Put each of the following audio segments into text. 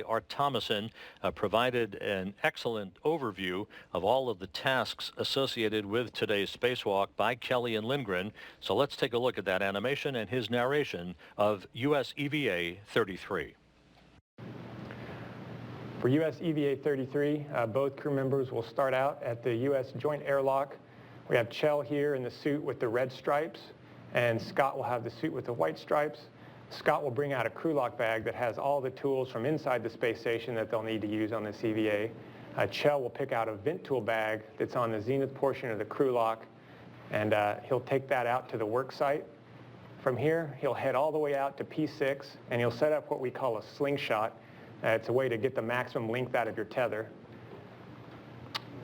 Art Thomason provided an excellent overview of all of the tasks associated with today's spacewalk by Kelly and Lindgren. So let's take a look at that animation and his narration of US EVA 33. For US EVA 33, both crew members will start out at the US joint airlock. We have Chell here in the suit with the red stripes, and Scott will have the suit with the white stripes. Scott will bring out a crew lock bag that has all the tools from inside the space station that they'll need to use on this EVA. Chell will pick out a vent tool bag that's on the zenith portion of the crew lock, and he'll take that out to the work site. From here, he'll head all the way out to P6, and he'll set up what we call a slingshot. It's a way to get the maximum length out of your tether.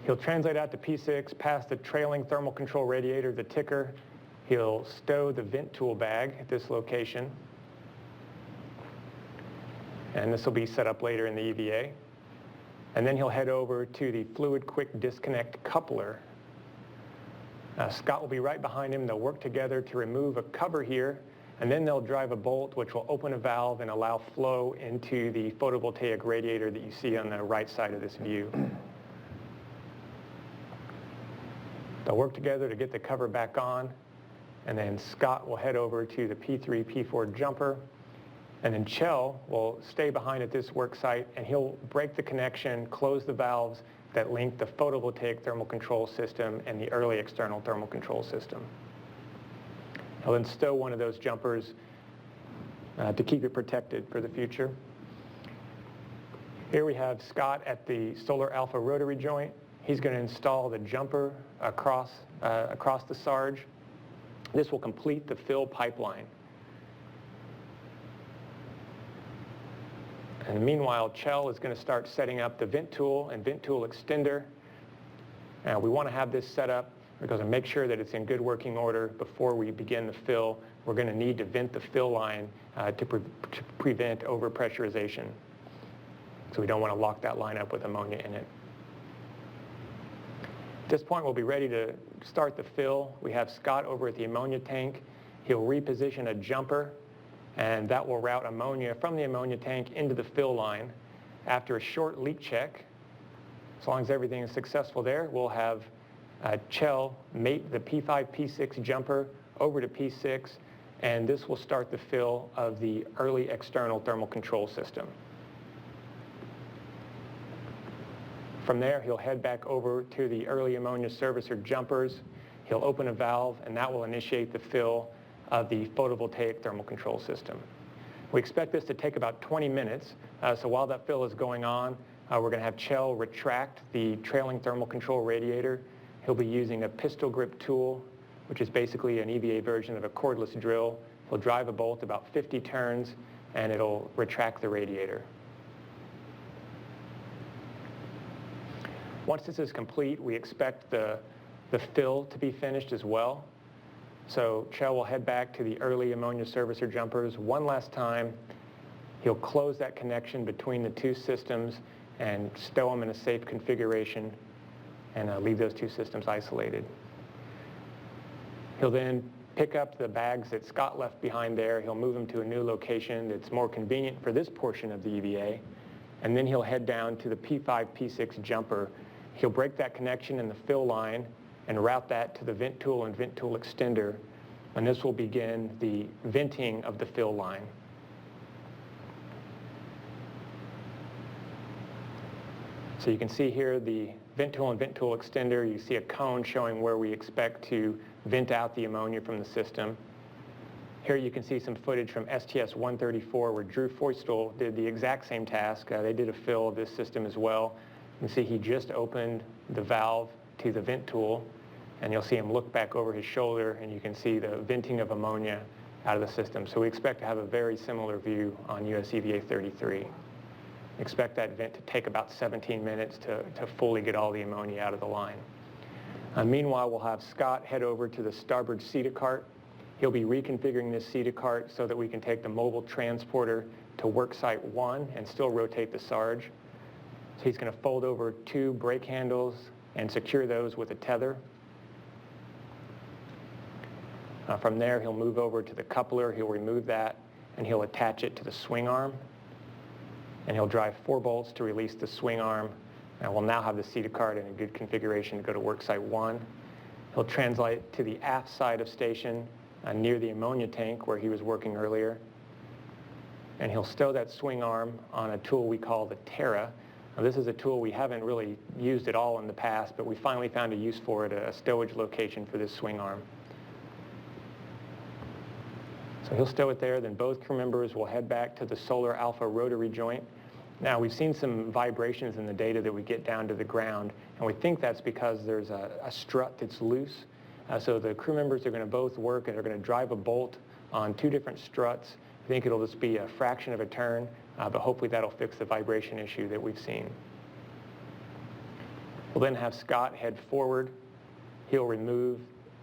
He'll translate out to P6, past the trailing thermal control radiator, the ticker. He'll stow the vent tool bag at this location. And this will be set up later in the EVA. And then he'll head over to the fluid quick disconnect coupler. Scott will be right behind him. They'll work together to remove a cover here, and then they'll drive a bolt which will open a valve and allow flow into the photovoltaic radiator that you see on the right side of this view. They'll work together to get the cover back on, and then Scott will head over to the P3, P4 jumper, and then Chell will stay behind at this work site, and he'll break the connection, close the valves that link the photovoltaic thermal control system and the early external thermal control system. He'll then stow one of those jumpers to keep it protected for the future. Here we have Scott at the solar alpha rotary joint. He's going to install the jumper across the Sarge. This will complete the fill pipeline. And meanwhile, Chell is going to start setting up the vent tool and vent tool extender. We want to have this set up because to make sure that it's in good working order before we begin the fill. We're going to need to vent the fill line to prevent overpressurization. So we don't want to lock that line up with ammonia in it. At this point, we'll be ready to start the fill. We have Scott over at the ammonia tank. He'll reposition a jumper, and that will route ammonia from the ammonia tank into the fill line. After a short leak check, as long as everything is successful there, we'll have Chell mate the P5, P6 jumper over to P6, and this will start the fill of the early external thermal control system. From there, he'll head back over to the early ammonia servicer jumpers. He'll open a valve, and that will initiate the fill of the photovoltaic thermal control system. We expect this to take about 20 minutes, so while that fill is going on, we're going to have Chell retract the trailing thermal control radiator. He'll be using a pistol grip tool, which is basically an EVA version of a cordless drill. He'll drive a bolt about 50 turns, and it'll retract the radiator. Once this is complete, we expect the fill to be finished as well. So Chell will head back to the early ammonia servicer jumpers one last time. He'll close that connection between the two systems and stow them in a safe configuration and leave those two systems isolated. He'll then pick up the bags that Scott left behind there. He'll move them to a new location that's more convenient for this portion of the EVA, and then he'll head down to the P5, P6 jumper. He'll break that connection in the fill line and route that to the vent tool and vent tool extender, and this will begin the venting of the fill line. So you can see here the vent tool and vent tool extender. You see a cone showing where we expect to vent out the ammonia from the system. Here you can see some footage from STS-134 where Drew Feustel did the exact same task. They did a fill of this system as well. You can see he just opened the valve to the vent tool, and you'll see him look back over his shoulder, and you can see the venting of ammonia out of the system. So we expect to have a very similar view on US EVA 33. Expect that vent to take about 17 minutes to fully get all the ammonia out of the line. Meanwhile, we'll have Scott head over to the starboard CETA cart. He'll be reconfiguring this CETA cart so that we can take the mobile transporter to work site 1 and still rotate the Sarge. So he's going to fold over 2 brake handles and secure those with a tether. From there, he'll move over to the coupler. He'll remove that, and he'll attach it to the swing arm. and he'll drive 4 bolts to release the swing arm. And we'll now have the CETA card in a good configuration to go to worksite 1. He'll translate to the aft side of station near the ammonia tank where he was working earlier. And he'll stow that swing arm on a tool we call the Terra. Now, this is a tool we haven't really used at all in the past, but we finally found a use for it, a stowage location for this swing arm. So he'll stow it there, then both crew members will head back to the solar alpha rotary joint. Now, we've seen some vibrations in the data that we get down to the ground, and we think that's because there's a strut that's loose. So the crew members are going to both work and they're going to drive a bolt on 2 different struts. I think it'll just be a fraction of a turn, but hopefully that'll fix the vibration issue that we've seen. We'll then have Scott head forward. He'll remove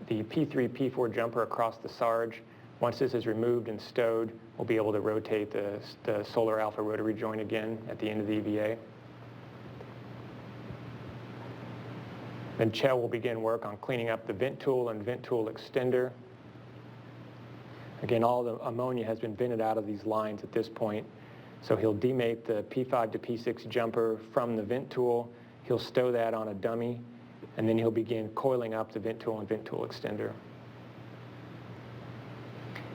the P3, P4 jumper across the Sarge. Once this is removed and stowed, we'll be able to rotate the solar alpha rotary joint again at the end of the EVA. Then Chell will begin work on cleaning up the vent tool and vent tool extender. Again, all the ammonia has been vented out of these lines at this point. So he'll demate the P5 to P6 jumper from the vent tool. He'll stow that on a dummy, and then he'll begin coiling up the vent tool and vent tool extender.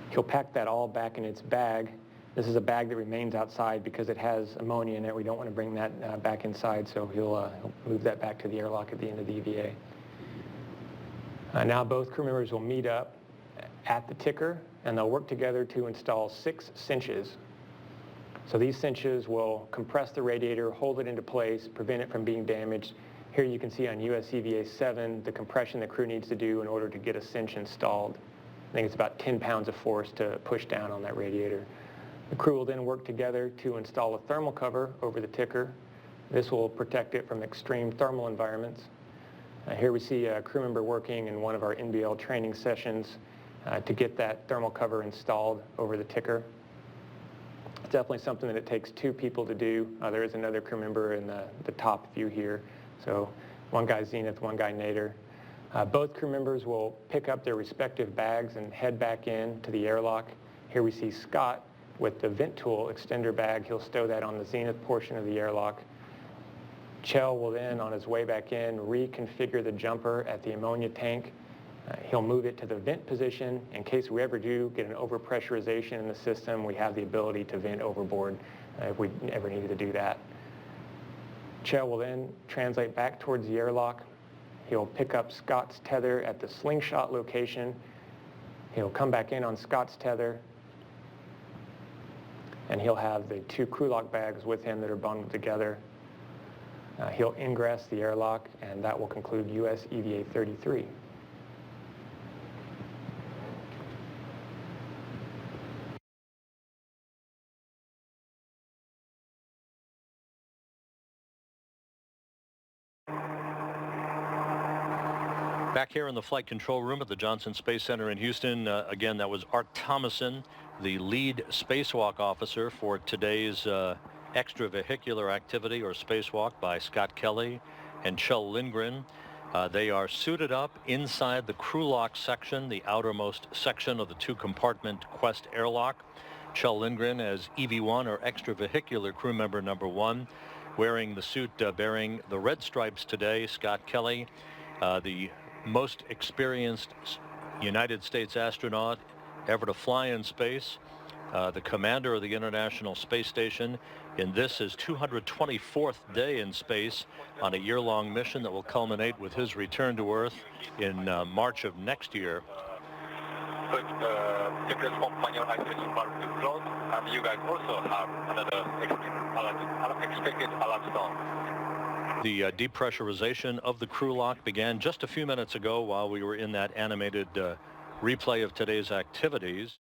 He'll pack that all back in its bag. This is a bag that remains outside because it has ammonia in it. We don't want to bring that back inside, so he'll move that back to the airlock at the end of the EVA. Now both crew members will meet up at the ticker, and they'll work together to install 6 cinches. So these cinches will compress the radiator, hold it into place, prevent it from being damaged. Here you can see on US EVA 7 the compression the crew needs to do in order to get a cinch installed. I think it's about 10 pounds of force to push down on that radiator. The crew will then work together to install a thermal cover over the ticker. This will protect it from extreme thermal environments. Here we see a crew member working in one of our NBL training sessions to get that thermal cover installed over the ticker. It's definitely something that it takes 2 people to do. There is another crew member in the top view here. So one guy Zenith, one guy Nader. Both crew members will pick up their respective bags and head back in to the airlock. Here we see Scott with the vent tool extender bag. He'll stow that on the Zenith portion of the airlock. Chell will then, on his way back in, reconfigure the jumper at the ammonia tank. He'll move it to the vent position. In case we ever do get an overpressurization in the system, we have the ability to vent overboard if we ever needed to do that. Chell will then translate back towards the airlock. He'll pick up Scott's tether at the slingshot location. He'll come back in on Scott's tether, and he'll have the 2 crew lock bags with him that are bundled together. He'll ingress the airlock, and that will conclude US EVA 33. Back here in the flight control room at the Johnson Space Center in Houston, again, that was Art Thomason, the lead spacewalk officer for today's extravehicular activity or spacewalk by Scott Kelly and Chell Lindgren. They are suited up inside the crew lock section, the outermost section of the 2-compartment Quest airlock. Chell Lindgren as EV1 or extravehicular crew member number 1, wearing the suit bearing the red stripes today. Scott Kelly, the most experienced United States astronaut ever to fly in space, the commander of the International Space Station in this his 224th day in space on a year-long mission that will culminate with his return to Earth in March of next year. Tickets companion activity part is closed, and you guys also have another unexpected alarm sound. The depressurization of the crew lock began just a few minutes ago while we were in that animated replay of today's activities.